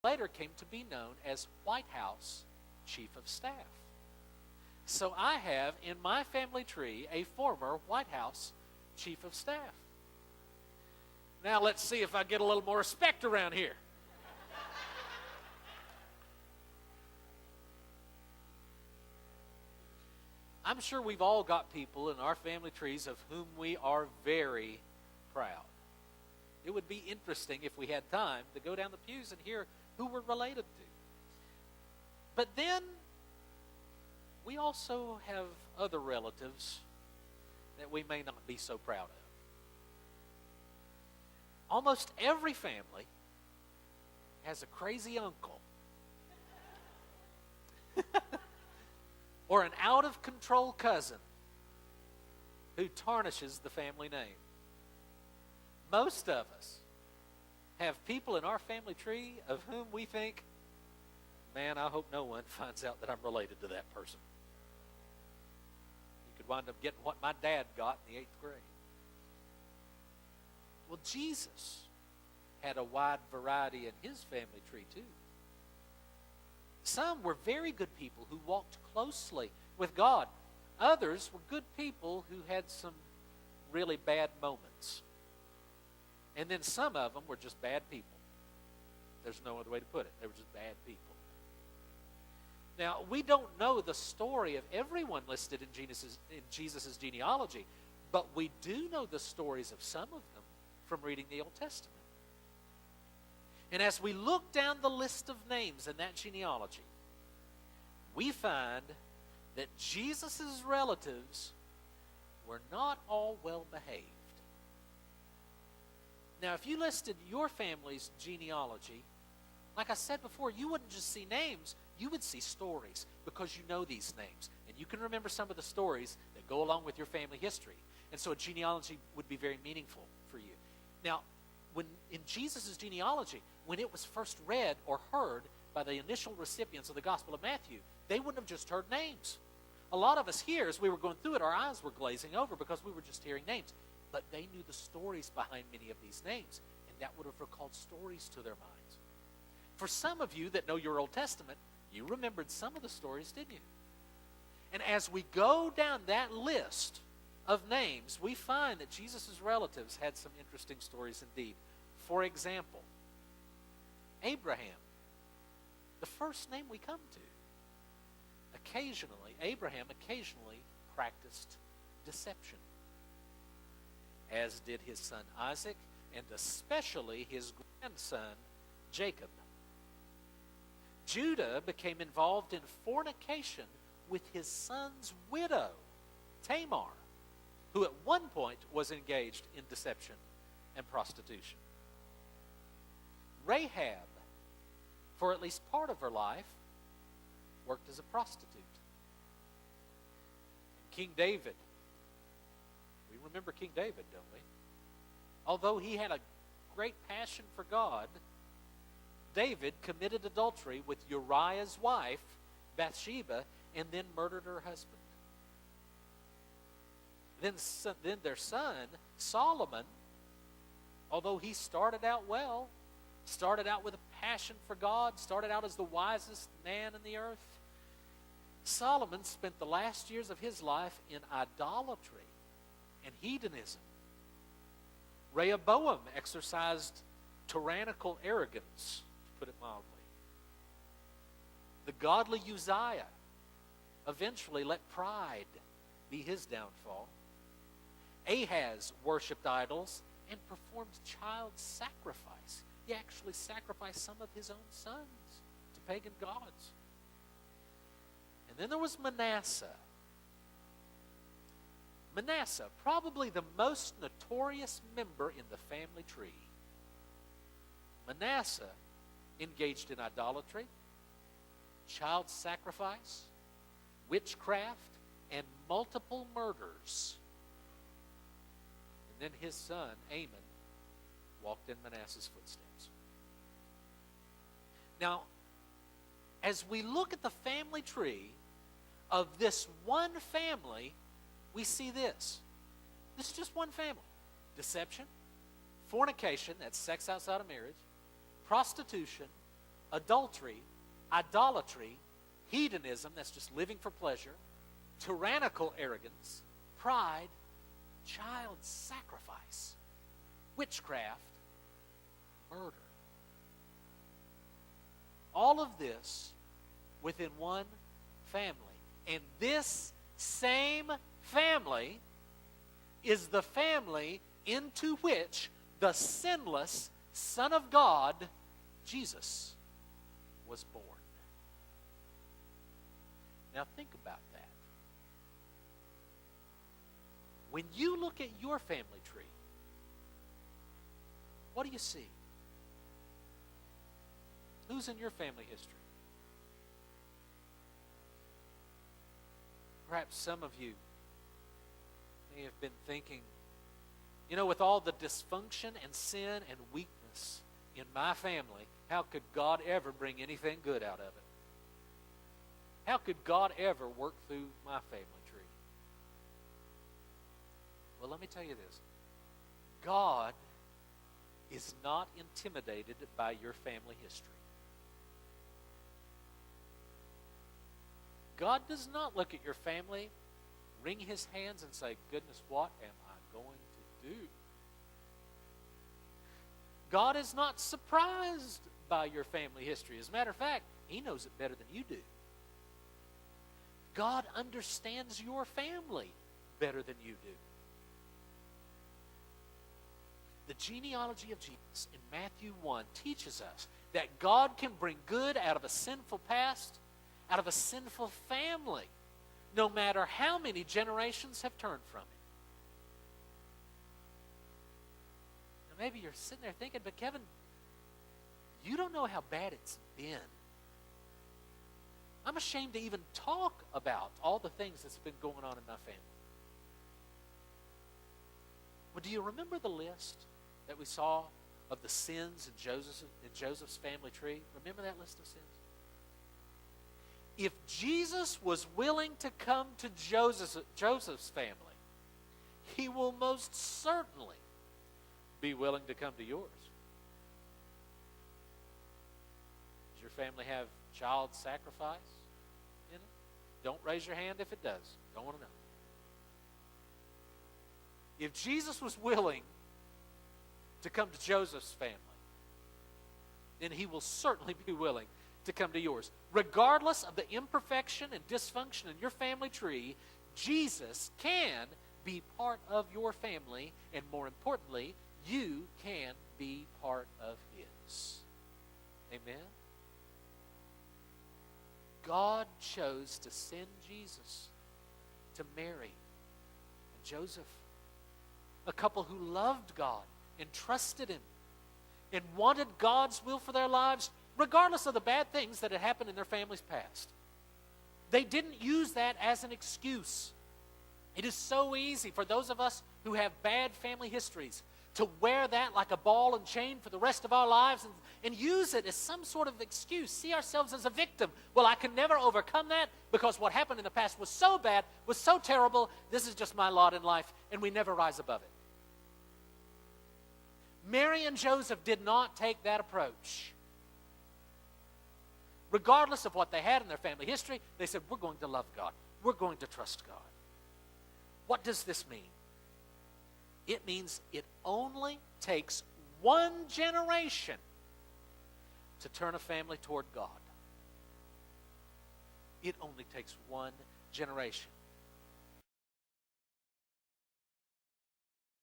later came to be known as White House Chief of Staff. So I have in my family tree a former White House Chief of Staff. Now let's see if I get a little more respect around here. I'm sure we've all got people in our family trees of whom we are very proud. It would be interesting if we had time to go down the pews and hear who we're related to. But then we also have other relatives that we may not be so proud of. Almost every family has a crazy uncle or an out-of-control cousin who tarnishes the family name. Most of us have people in our family tree of whom we think, man, I hope no one finds out that I'm related to that person. You could wind up getting what my dad got in the 8th grade. Well, Jesus had a wide variety in his family tree too. Some were very good people who walked closely with God. Others were good people who had some really bad moments. And then some of them were just bad people. There's no other way to put it. They were just bad people. Now, we don't know the story of everyone listed in Jesus' genealogy, but we do know the stories of some of them from reading the Old Testament. And as we look down the list of names in that genealogy, we find that Jesus' relatives were not all well behaved. Now, if you listed your family's genealogy, like I said before, you wouldn't just see names, you would see stories because you know these names. And you can remember some of the stories that go along with your family history. And so a genealogy would be very meaningful for you. Now, when in Jesus' genealogy, when it was first read or heard by the initial recipients of the Gospel of Matthew, they wouldn't have just heard names. A lot of us here, as we were going through it, our eyes were glazing over because we were just hearing names. But they knew the stories behind many of these names, and that would have recalled stories to their minds. For some of you that know your Old Testament, you remembered some of the stories, didn't you? And as we go down that list of names, we find that Jesus' relatives had some interesting stories indeed. For example, Abraham, the first name we come to. Abraham occasionally practiced deception, as did his son Isaac, and especially his grandson Jacob. Judah became involved in fornication with his son's widow, Tamar, who at one point was engaged in deception and prostitution. Rahab, for at least part of her life, worked as a prostitute. And King David, we remember King David, don't we? Although he had a great passion for God, David committed adultery with Uriah's wife, Bathsheba, and then murdered her husband. Then their son, Solomon, although he started out well, started out with a passion for God, started out as the wisest man in the earth, Solomon spent the last years of his life in idolatry and hedonism. Rehoboam exercised tyrannical arrogance, to put it mildly. The godly Uzziah eventually let pride be his downfall. Ahaz worshipped idols and performed child sacrifice. He actually sacrificed some of his own sons to pagan gods. And then there was Manasseh. Manasseh, probably the most notorious member in the family tree. Manasseh engaged in idolatry, child sacrifice, witchcraft, and multiple murders. And then his son, Amon, walked in Manasseh's footsteps. Now, as we look at the family tree of this one family, we see this. This is just one family. Deception, fornication, that's sex outside of marriage, prostitution, adultery, idolatry, hedonism, that's just living for pleasure, tyrannical arrogance, pride, child sacrifice, witchcraft, murder. All of this within one family. And this same family is the family into which the sinless Son of God, Jesus, was born. Now think about that. When you look at your family tree, what do you see? Who's in your family history? Perhaps some of you may have been thinking, with all the dysfunction and sin and weakness in my family, how could God ever bring anything good out of it? How could God ever work through my family tree? Well, let me tell you this. God is not intimidated by your family history. God does not look at your family, wring his hands, and say, goodness, what am I going to do? God is not surprised by your family history. As a matter of fact, he knows it better than you do. God understands your family better than you do. The genealogy of Jesus in Matthew 1 teaches us that God can bring good out of a sinful past, out of a sinful family, no matter how many generations have turned from it. Now maybe you're sitting there thinking, but Kevin, you don't know how bad it's been. I'm ashamed to even talk about all the things that's been going on in my family. Well, do you remember the list that we saw of the sins in Joseph's family tree? Remember that list of sins? If Jesus was willing to come to Joseph's family, he will most certainly be willing to come to yours. Does your family have child sacrifice in it? Don't raise your hand if it does. Don't want to know. If Jesus was willing to come to Joseph's family, then he will certainly be willing to come to yours. Regardless of the imperfection and dysfunction in your family tree, Jesus can be part of your family, and more importantly, you can be part of his. Amen? God chose to send Jesus to Mary and Joseph, a couple who loved God and trusted him and wanted God's will for their lives, regardless of the bad things that had happened in their family's past. They didn't use that as an excuse. It is so easy for those of us who have bad family histories to wear that like a ball and chain for the rest of our lives and use it as some sort of excuse. See ourselves as a victim. Well, I can never overcome that because what happened in the past was so bad, was so terrible. This is just my lot in life, and we never rise above it. Mary and Joseph did not take that approach. Regardless of what they had in their family history, they said, we're going to love God. We're going to trust God. What does this mean? It means it only takes one generation to turn a family toward God. It only takes one generation.